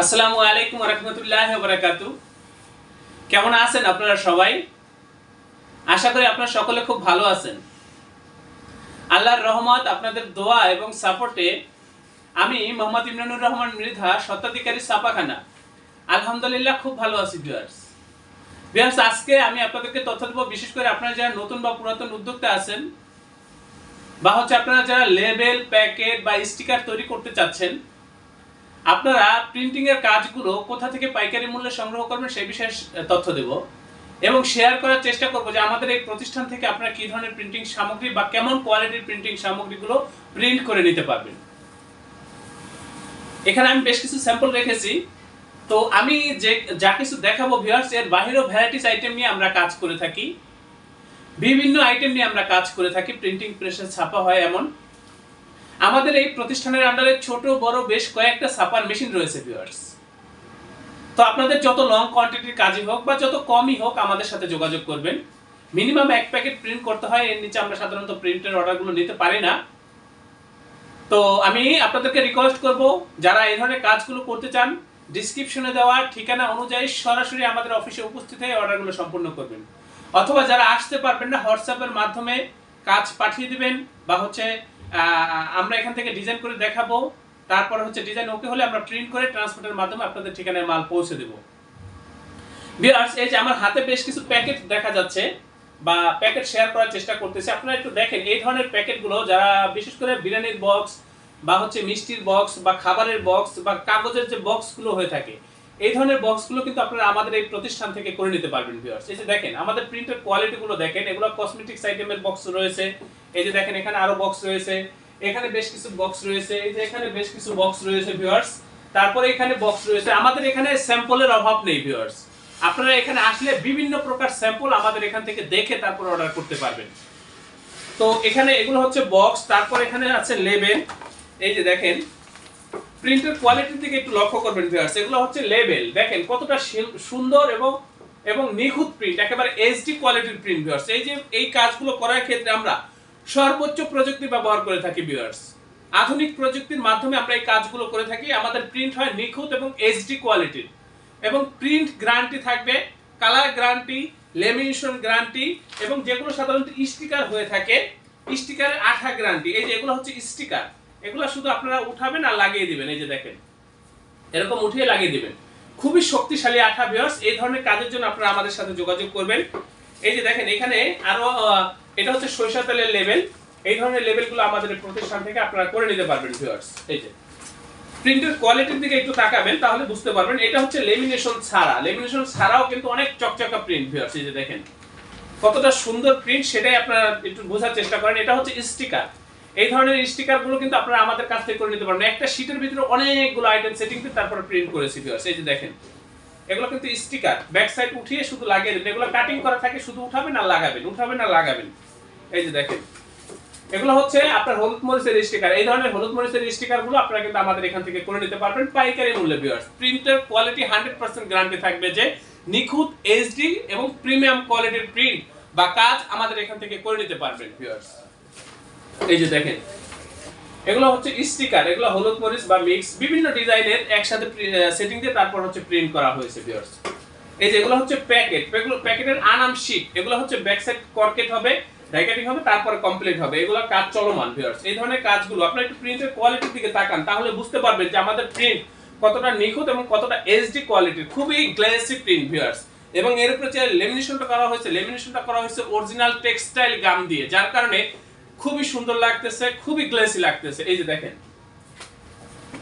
আসসালামু আলাইকুম রহমতুল্লাহ বারাকাতু। কেমন আছেন আপনারা সবাই? আশা করি আপনারা সকলে খুব ভালো আছেন। আল্লাহর রহমত, আপনাদের দোয়া এবং সাপোর্টে আমি মোহাম্মদ ইমরানুর রহমান মৃধা, স্বত্বাধিকারী ছাপাখানা, আলহামদুলিল্লাহ খুব ভালো আছি। ভিউয়ার্স, আজকে আমি আপনাদেরকে তথ্য দেব, বিশেষ করে আপনারা যারা নতুন বা পুরাতন উদ্যোক্তা আছেন, বা আপনারা যারা লেবেল, প্যাকেট বা স্টিকার তৈরি করতে চাচ্ছেন, আপনারা প্রিন্টিং এর কাজগুলো কোথা থেকে পাইকারি মূল্যে সংগ্রহ করবেন সেই বিষয়ে তথ্য দেব এবং শেয়ার করার চেষ্টা করব যে আমাদের এই প্রতিষ্ঠান থেকে আপনারা কি ধরনের প্রিন্টিং সামগ্রী বা কেমন কোয়ালিটির প্রিন্টিং সামগ্রীগুলো প্রিন্ট করে নিতে পারবেন। এখানে আমি বেশ কিছু স্যাম্পল রেখেছি। তো আমি যে যা কিছু দেখাবো ভিউয়ার্স, এর বাইরেও ভ্যারাইটিস আইটেম নিয়ে আমরা কাজ করে থাকি, বিভিন্ন আইটেম নিয়ে আমরা কাজ করে থাকি। প্রিন্টিং প্রেসে ছাপা হয় এমন আমাদের এই প্রতিষ্ঠানের আন্ডারে ছোট বড় বেশ কয়েকটা ছাপার মেশিন রয়েছে ভিউয়ার্স। তো আপনাদের যত লং কোয়ান্টিটির কাজই হোক বা যত কমই হোক আমাদের সাথে যোগাযোগ করবেন। মিনিমাম 1 প্যাকেট প্রিন্ট করতে হয়, এর নিচে আমরা সাধারণত প্রিন্টের অর্ডারগুলো নিতে পারি না। তো আমি আপনাদেরকে রিকোয়েস্ট করব, যারা এই ধরনের কাজগুলো করতে চান, ডেসক্রিপশনে দেওয়া ঠিকানা অনুযায়ী সরাসরি আমাদের অফিসে উপস্থিত হয়ে অর্ডারগুলো সম্পূর্ণ করবেন। অথবা যারা আসতে পারবেন না, হোয়াটসঅ্যাপের মাধ্যমে কাজ পাঠিয়ে দিবেন, বা আমরা এখান থেকে ডিজাইন করে দেখাবো, তারপর ডিজাইন ওকে হলে আমরা প্রিন্ট করে ট্রান্সপোর্টের মাধ্যমে আপনাদের ঠিকানায় মাল পৌঁছে দেব। ভিউয়ার্স, এই যে আমার হাতে বেশ কিছু প্যাকেট দেখা যাচ্ছে বা প্যাকেট শেয়ার করার চেষ্টা করতেছি। আপনারা একটু দেখেন এই ধরনের প্যাকেটগুলো, যারা বিশেষ করে বিরিয়ানির বক্স বা মিষ্টির বক্স বা খাবারের বক্স বা কাগজের যে বক্সগুলো হয়ে থাকে, এই ধরনের বক্সগুলো কিন্তু আপনারা আমাদের এই প্রতিষ্ঠান থেকে করে নিতে পারবেন। ভিউয়ার্স, এই যে দেখেন আমাদের প্রিন্টের কোয়ালিটিগুলো দেখেন, এগুলো কসমেটিক্স আইটেমের বক্স রয়েছে। এই যে দেখেন এখানে আরো বক্স রয়েছে, এখানে বেশ কিছু বক্স রয়েছে, এই যে এখানে বেশ কিছু বক্স রয়েছে ভিউয়ার্স। তারপরে এখানে বক্স রয়েছে। আমাদের এখানে স্যাম্পলের অভাব নেই ভিউয়ার্স। আপনারা এখানে আসলে বিভিন্ন প্রকার স্যাম্পল আমাদের এখান থেকে দেখে তারপর অর্ডার করতে পারবেন। তো এখানে এগুলো হচ্ছে বক্স, তারপর এখানে আছে লেবেল। এই যে দেখেন প্রিন্টের কোয়ালিটির দিকে একটু লক্ষ্য করবেন ভিউয়ার্স, এগুলো হচ্ছে লেবেল। দেখেন কতটা সুন্দর এবং এবং নিখুঁত প্রিন্ট, একেবারে এইচডি কোয়ালিটির প্রিন্ট ভিউয়ার্স। এই যে এই কাজগুলো করার ক্ষেত্রে আমরা সর্বোচ্চ প্রযুক্তি ব্যবহার করে থাকি ভিউয়ার্স। আধুনিক প্রযুক্তির মাধ্যমে আমরা এই কাজগুলো করে থাকি। আমাদের প্রিন্ট হয় নিখুঁত এবং এইচডি কোয়ালিটির, এবং প্রিন্ট গ্যারান্টি থাকবে, কালার গ্যারান্টি, লেমিনেশন গ্যারান্টি, এবং যেগুলো সাধারণত স্টিকার হয়ে থাকে স্টিকারের আঠা গ্যারান্টি। এই যে এগুলো হচ্ছে স্টিকার, এগুলো শুধু আপনারা উঠাবেন আর লাগিয়ে দিবেন। এই যে দেখেন এরকম উঠিয়ে লাগিয়ে দিবেন, খুবই শক্তিশালী আঠা ভিউয়ার্স। এই ধরনের কাজের জন্য আপনারা আমাদের সাথে যোগাযোগ করবেন। এই যে দেখেন এখানে আরো এটা হচ্ছে সরিষা তেলের লেবেল। এই ধরনের লেবেলগুলো আমাদের প্রতিষ্ঠান থেকে আপনারা করে নিতে পারবেন ভিউয়ার্স। এই যে প্রিন্টের কোয়ালিটির দিকে একটু তাকাবেন, তাহলে বুঝতে পারবেন। এটা হচ্ছে লেমিনেশন ছাড়া, লেমিনেশন ছাড়াও কিন্তু অনেক চকচকা প্রিন্ট ভিউয়ার্স। এই যে দেখেন কতটা সুন্দর প্রিন্ট, সেটাই আপনারা একটু বোঝার চেষ্টা করেন। এটা হচ্ছে স্টিকার। এই ধরনের স্টিকারগুলো কিন্তু আপনারা আমাদের কাছ থেকে করে নিতে পারবেন। একটা শীটের ভিতরে অনেকগুলো আইটেম সেটিং করে তারপরে প্রিন্ট করেছি ভিউয়ার্স। এই যে দেখেন এগুলো কিন্তু স্টিকার, ব্যাক সাইড উঠিয়ে শুধু লাগিয়ে দেবেন। এগুলো কাটিং করা থাকে, শুধু উঠাবেন আর লাগাবেন, উঠাবেন আর লাগাবেন। এই যে দেখেন এগুলো হচ্ছে আপনার হলুদ মরিচের স্টিকার। এই ধরনের হলুদ মরিচের স্টিকারগুলো আপনারা কিন্তু আমাদের এখান থেকে করে নিতে পারবেন পাইকারি মূল্যে ভিউয়ার্স। প্রিন্টের কোয়ালিটি 100% গ্যারান্টি থাকবে যে নিখুঁত এইচডি এবং প্রিমিয়াম কোয়ালিটির প্রিন্ট বা কাজ আমাদের এখান থেকে করে নিতে পারবেন ভিউয়ার্স। এই যে দেখেন এগুলো হচ্ছে স্টিকার, এগুলো হলুদ মরিচ বা মিক্স বিভিন্ন ডিজাইনের একসাথে সেটিং দিয়ে তারপর প্রিন্ট করা হয়েছে ভিউয়ার্স। এই যে এগুলো হচ্ছে প্যাকেট, এগুলো প্যাকেটের আনাম শীট। এগুলো হচ্ছে ব্যাক সাইড কর্কেট হবে, ডাইকাটিং হবে, তারপরে কমপ্লিট হবে। এগুলো কাজ চলমান ভিউয়ার্স। এই ধরনের কাজগুলো আপনারা একটু প্রিন্টের কোয়ালিটির দিকে তাকান, তাহলে বুঝতে পারবেন যে আমাদের প্রিন্ট কতটা নিখুঁত এবং কতটা এইচডি কোয়ালিটির, খুবই গ্লেসি প্রিন্ট ভিউয়ার্স। এবং এর উপরে যে লেমিনেশনটা করা হয়েছে, লেমিনেশনটা করা হয়েছে অরিজিনাল টেক্সটাইল গাম দিয়ে, যার কারণে খুবই সুন্দর লাগতেছে, খুবই গ্লেসি লাগতেছে। এই যে দেখেন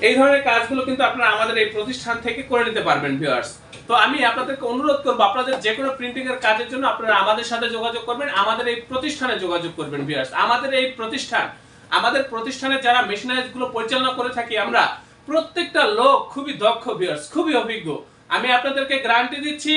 এই ধরনের কাজগুলো কিন্তু আপনারা আমাদের এই প্রতিষ্ঠান থেকে করে নিতে পারবেন ভিউয়ার্স। তো আমি আপনাদেরকে অনুরোধ করব, আপনাদের যে কোনো প্রিন্টিং এর কাজের জন্য আপনারা আমাদের সাথে যোগাযোগ করবেন, আমাদের এই প্রতিষ্ঠানে যোগাযোগ করবেন ভিউয়ার্স। আমাদের প্রতিষ্ঠানে যারা মেশিনারিজ গুলো পরিচালনা করে থাকি আমরা, প্রত্যেকটা লোক খুবই দক্ষ ভিউয়ার্স, খুবই অভিজ্ঞ। আমি আপনাদেরকে গ্যারান্টি দিচ্ছি,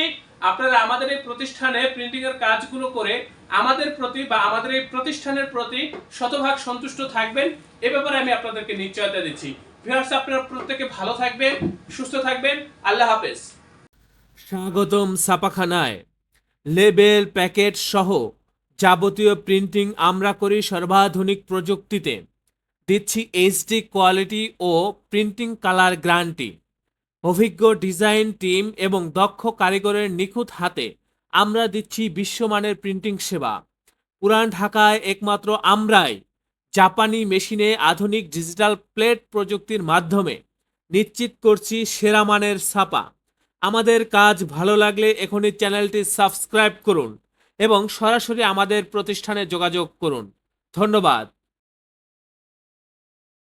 আপনারা আমাদের এই প্রতিষ্ঠানে প্রিন্টিং এর কাজগুলো করে আমাদের প্রতি বা আমাদের এই প্রতিষ্ঠানের প্রতি শতভাগ সন্তুষ্ট থাকবেন, এ ব্যাপারে আমি আপনাদেরকে নিশ্চয়তা দিচ্ছি। ভিউয়ার্স, আপনারা প্রত্যেকে ভালো থাকবেন, সুস্থ থাকবেন। আল্লাহ হাফেজ। স্বাগতম ছাপাখানায়। লেবেল, প্যাকেট সহ যাবতীয় প্রিন্টিং আমরা করি সর্বাধুনিক প্রযুক্তিতে। দিচ্ছি এইচডি কোয়ালিটি ও প্রিন্টিং কালার গ্যারান্টি। অভিজ্ঞ ডিজাইন টিম এবং দক্ষ কারিগরের নিখুঁত হাতে আমরা দিচ্ছি বিশ্বমানের প্রিন্টিং সেবা। পুরান ঢাকায় একমাত্র আমরাই জাপানি মেশিনে আধুনিক ডিজিটাল প্লেট প্রযুক্তির মাধ্যমে নিশ্চিত করছি সেরা মানের ছাপা। আমাদের কাজ ভালো লাগলে এখনই চ্যানেলটি সাবস্ক্রাইব করুন এবং সরাসরি আমাদের প্রতিষ্ঠানে যোগাযোগ করুন। ধন্যবাদ।